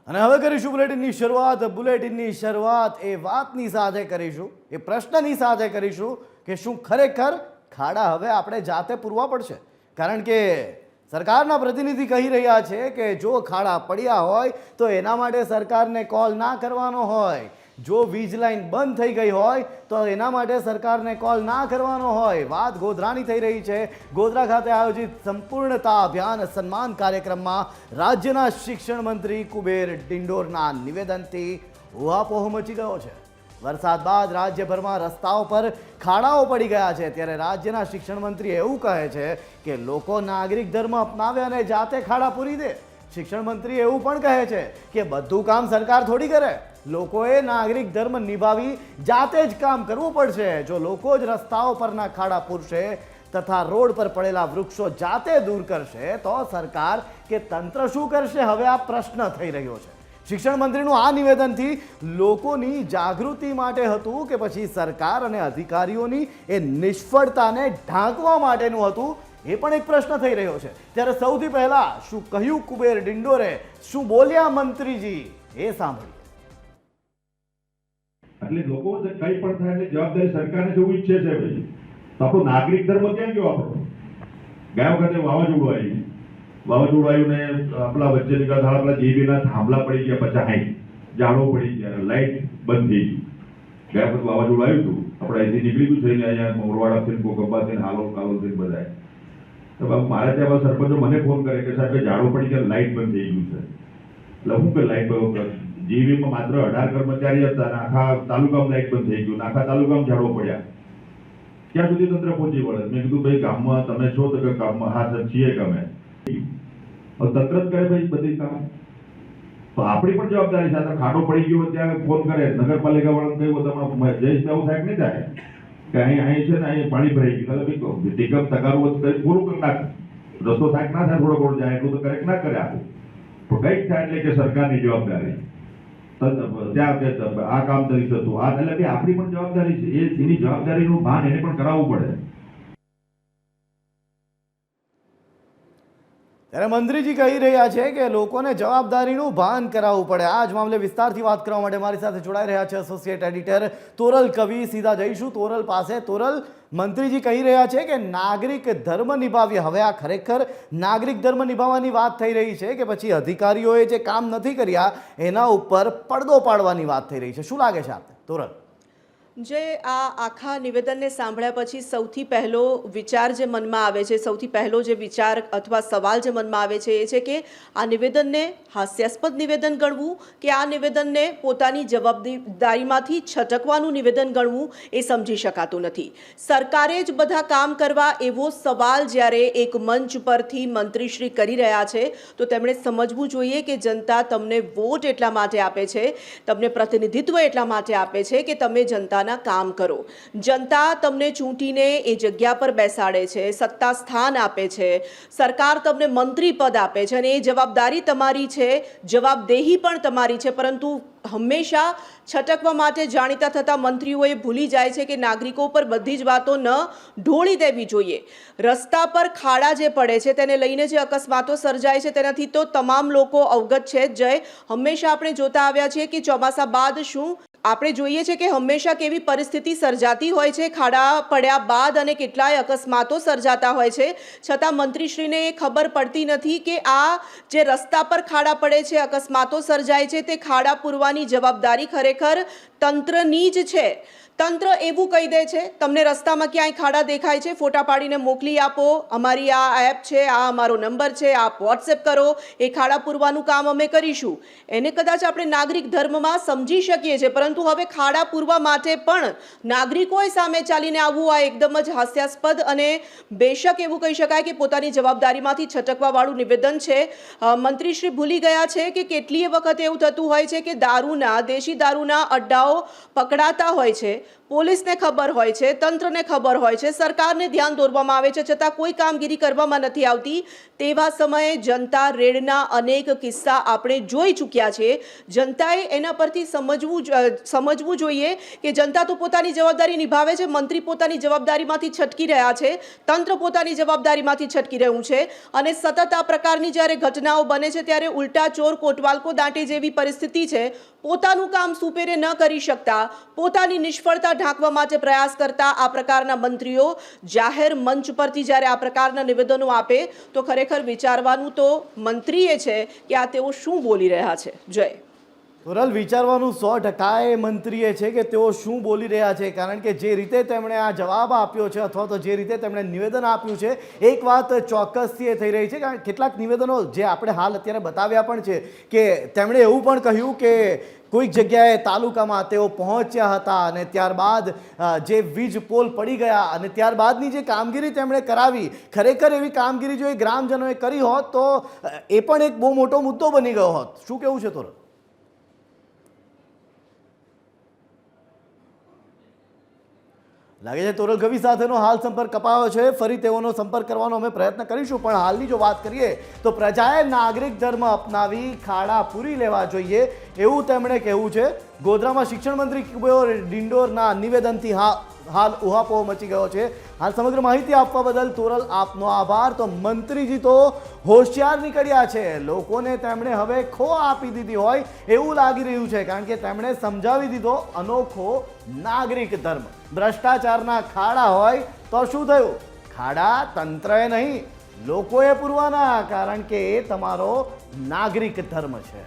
અને હવે કરીશું બુલેટિનની શરૂઆત. બુલેટિનની શરૂઆત એ વાતની સાથે કરીશું, એ પ્રશ્નની સાથે કરીશું કે શું ખરેખર ખાડા હવે આપણે જાતે પૂરવા પડશે? કારણ કે સરકારના પ્રતિનિધિ કહી રહ્યા છે કે જો ખાડા પડ્યા હોય તો એના માટે સરકારને કોલ ના કરવાનો હોય, જો વીજ લાઈન બંધ થઈ ગઈ હોય તો એના માટે સરકારને કોલ ના કરવાનો હોય. વાત ગોધરાની થઈ રહી છે. ગોધરા ખાતે આયોજિત સંપૂર્ણતા અભિયાન સન્માન કાર્યક્રમમાં રાજ્યના શિક્ષણ મંત્રી કુબેર ડિંડોરના નિવેદનથી ઉહાપોહ મચી ગયો છે. વરસાદ બાદ રાજ્યભરમાં રસ્તાઓ પર ખાડાઓ પડી ગયા છે, ત્યારે રાજ્યના શિક્ષણ મંત્રી એવું કહે છે કે લોકો નાગરિક ધર્મ અપનાવે અને જાતે ખાડા પૂરી દે. શિક્ષણ મંત્રી એવું પણ કહે છે કે બધું કામ સરકાર થોડી કરે, લોકોએ નાગરિક ધર્મ નિભાવી જાતે જ કામ કરવું પડશે. જો લોકો જ રસ્તાઓ પરના ખાડા પૂરશે તથા રોડ પર પડેલા વૃક્ષો જાતે દૂર કરશે તો સરકાર કે તંત્ર શું કરશે? હવે આ પ્રશ્ન થઈ રહ્યો છે. શિક્ષણ મંત્રીનું આ નિવેદનથી લોકોની જાગૃતિ માટે હતું કે પછી સરકાર અને અધિકારીઓની એ નિષ્ફળતાને ઢાંકવા માટેનું હતું? એ પણ એક પ્રશ્ન થઈ રહ્યો છે. ત્યારે સૌથી પહેલા શું કહ્યું કુબેર ડિંડોરે, શું બોલ્યા મંત્રીજી, એ સાંભળીએ. એટલે લોકો કઈ પણ થાય એટલે જવાબદારી સરકારને જેવું ઈચ્છે છે ભાઈ, તો આપણો નાગરિક ધર્મ ક્યાં ગયો? આપણો ગયા વખતે વાવાઝોડું આવ્યું ને આપણા વચ્ચે નીકળતા આપણા જીબીના થાંભલા પડી ગયા, 50-60 ઝાડો પડી ગયા, લાઈટ બંધ થઈ ગઈ. ગયા વખતે વાવાઝોડું આવ્યું હતું, આપણે અહીંથી નીકળી ગયું થઈને અહીંયા મોરવાડાથી કોકંબાથી હાલોલથી બધાય. તો બાબુ મારે ત્યાં સરપંચો મને ફોન કરે કે સાહેબ ઝાડો પડી ગયા, લાઈટ બંધ થઈ ગયું છે. એટલે હું કે લાઈટ બંધ, જીવીમાં માત્ર 18 કર્મચારી હતા અને આખા તાલુકામાં લાઈટ બંધ થઈ ગયું, આખા તાલુકામાં ઝાડો પડ્યા. ક્યાં સુધી તંત્ર પહોંચી વળે? મેં કીધું ભાઈ ગામમાં તમે છો તો કે ગામમાં હા સર છીએ કે અમે તંત્ર જ કરે ભાઈ બધી કામ, તો આપણી પણ જવાબદારી છે. ખાડો પડી ગયો ત્યાં ફોન કરે, નગરપાલિકા વાળાને કહ્યું તમે જઈશ એવું થાય નહીં થાય કે અહીં છે ને અહીં પાણી ભરાઈ ગયું, ટીકમ તગારું પૂરું કરી નાખ, રસ્તો થાય ના થાય, થોડો થોડો જાય એટલું તો કરે ના કરે આપું, પણ કંઈક થાય એટલે કે સરકારની જવાબદારી ત્યાં આ કામ નથી થતું, આ એટલે આપણી પણ જવાબદારી છે. એની જવાબદારીનું ભાન એને પણ કરાવવું પડે. ત્યારે મંત્રીજી કહી રહ્યા છે કે લોકોને જવાબદારીનું ભાન કરાવવું પડે. આ જ મામલે વિસ્તારથી વાત કરવા માટે મારી સાથે જોડાઈ રહ્યા છે એસોસિએટ એડિટર તોરલ કવિ. સીધા જઈશું તોરલ પાસે. તોરલ, મંત્રીજી કહી રહ્યા છે કે નાગરિક ધર્મ નિભાવીએ. હવે આ ખરેખર નાગરિક ધર્મ નિભાવવાની વાત થઈ રહી છે કે પછી અધિકારીઓએ જે કામ નથી કર્યા એના ઉપર પડદો પાડવાની વાત થઈ રહી છે? શું લાગે છે આપને તોરલ? જે આ આખા નિવેદનને સાંભળ્યા પછી સૌથી પહેલો વિચાર જે મનમાં આવે છે, સૌથી પહેલો જે વિચાર અથવા સવાલ જે મનમાં આવે છે એ છે કે આ નિવેદનને હાસ્યાસ્પદ નિવેદન ગણવું કે આ નિવેદનને પોતાની જવાબદારીમાંથી છટકવાનું નિવેદન ગણવું એ સમજી શકાતું નથી. સરકારે જ બધા કામ કરવા એવો સવાલ જ્યારે એક મંચ પરથી મંત્રીશ્રી કરી રહ્યા છે તો તેમણે સમજવું જોઈએ કે જનતા તમને વોટ એટલા માટે આપે છે, તમને પ્રતિનિધિત્વ એટલા માટે આપે છે કે તમે જનતા કામ કરો. જનતા તમને ચૂંટીને એ જગ્યા પર બેસાડે છે, સત્તા સ્થાન આપે છે, સરકાર તમને મંત્રી પદ આપે છે અને એ જવાબદારી તમારી છે, જવાબદેહી પણ તમારી છે. પરંતુ હંમેશા છટકવા માટે જાણીતા થતા મંત્રીઓ એ ભૂલી જાય છે કે નાગરિકો પર બધી જ વાતો ન ઢોળી દેવી જોઈએ. રસ્તા પર ખાડા જે પડે છે તેને લઈને જે અકસ્માતો સર્જાય છે તેનાથી તો તમામ લોકો અવગત છે જ. હંમેશા આપણે જોતા આવ્યા છીએ કે ચોમાસા બાદ શું આપણે જોઈએ છે કે હંમેશા કેવી પરિસ્થિતિ સર્જાતી હોય છે ખાડા પડ્યા બાદ અને કેટલાય અકસ્માતો સર્જાતા હોય છે. છતાં મંત્રીશ્રીને એ ખબર પડતી નથી કે આ જે રસ્તા પર ખાડા પડે છે, અકસ્માતો સર્જાય છે, તે ખાડા પૂરવાની જવાબદારી ખરેખર તંત્રની જ છે. તંત્ર એવું કહી દે છે તમને રસ્તામાં ક્યાંય ખાડા દેખાય છે, ફોટા પાડીને મોકલી આપો, અમારી આ એપ છે, આ અમારો નંબર છે, આપ વોટ્સએપ કરો, એ ખાડા પૂરવાનું કામ અમે કરીશું. એને કદાચ આપણે નાગરિક ધર્મમાં સમજી શકીએ છીએ, પરંતુ હવે ખાડા પૂરવા માટે પણ નાગરિકોએ સામે ચાલીને આવવું આ એકદમ જ હાસ્યાસ્પદ અને બેશક એવું કહી શકાય કે પોતાની જવાબદારીમાંથી છટકવાવાળું નિવેદન છે. મંત્રીશ્રી ભૂલી ગયા છે કે કેટલીય વખત એવું થતું હોય છે કે દેશી દારૂના અડ્ડાઓ પકડાતા હોય છે, પોલીસને ખબર હોય છે, તંત્રને ખબર હોય છે, સરકારને ધ્યાન દોરવામાં આવે છે, છતાં કોઈ કામગીરી કરવામાં નથી આવતી. તેવા સમયે જનતા રેડના અનેક કિસ્સા આપણે જોઈ ચૂક્યા છીએ. જનતાએ એના પરથી સમજવું સમજવું જોઈએ કે જનતા તો પોતાની જવાબદારી નિભાવે છે, મંત્રી પોતાની જવાબદારીમાંથી છટકી રહ્યા છે, તંત્ર પોતાની જવાબદારીમાંથી છટકી રહ્યું છે અને સતત આ પ્રકારની જ્યારે ઘટનાઓ બને છે ત્યારે ઉલટા ચોર કોટવાલકો દાંટે જેવી પરિસ્થિતિ છે. પોતાનું કામ સુપેરે ન કરી શકતા, પોતાની નિષ્ફળતા ઢાંકવા માટે પ્રયાસ કરતા આ પ્રકારના મંત્રીઓ જાહેર મંચ પરથી જ્યારે આ પ્રકારના નિવેદનો આપે તો ખરેખર વિચારવાનું તો મંત્રીએ છે કે આ તેઓ શું બોલી રહ્યા છે. જય તોરલ, વિચારવાનું 100% એ મંત્રીએ છે કે તેઓ શું બોલી રહ્યા છે, કારણ કે જે રીતે તેમણે આ જવાબ આપ્યો છે અથવા તો જે રીતે તેમણે નિવેદન આપ્યું છે, એક વાત ચોક્કસથી એ થઈ રહી છે કારણ કેટલાક નિવેદનો જે આપણે હાલ અત્યારે બતાવ્યા પણ છે કે તેમણે એવું પણ કહ્યું કે કોઈક જગ્યાએ તાલુકામાં તેઓ પહોંચ્યા હતા અને ત્યારબાદ જે વીજ પોલ પડી ગયા અને ત્યારબાદની જે કામગીરી તેમણે કરાવી, ખરેખર એવી કામગીરી જો એ ગ્રામજનોએ કરી હોત તો એ પણ એક બહુ મોટો મુદ્દો બની ગયો હોત. શું કહેવું છે તોરલ? લાગે છે તોરલ ગવી સાથેનો હાલ સંપર્ક કપાયો છે. ફરી તેઓનો સંપર્ક કરવાનો અમે પ્રયત્ન કરીશું, પણ હાલની જો વાત કરીએ તો પ્રજાએ નાગરિક ધર્મ અપનાવી ખાડા પૂરી લેવા જોઈએ એવું તેમણે કહેવું છે. ગોધરામાં શિક્ષણ મંત્રી કુબેર ડિંડોરના નિવેદનથી હાલ ઉહાપોહ મચી ગયો છે. હાલ સમગ્ર માહિતી આપવા બદલ તોરલ આપનો આભાર. તો મંત્રીજી તો હોશિયાર નીકળ્યા છે, લોકોને તેમણે હવે ખો આપી દીધી હોય એવું લાગી રહ્યું છે, કારણ કે તેમણે સમજાવી દીધો અનોખો નાગરિક ધર્મ. ભ્રષ્ટાચારના ખાડા હોય તો શું થયું? ખાડા તંત્રએ નહીં લોકોએ પૂરવાના, કારણ કે એ તમારો નાગરિક ધર્મ છે.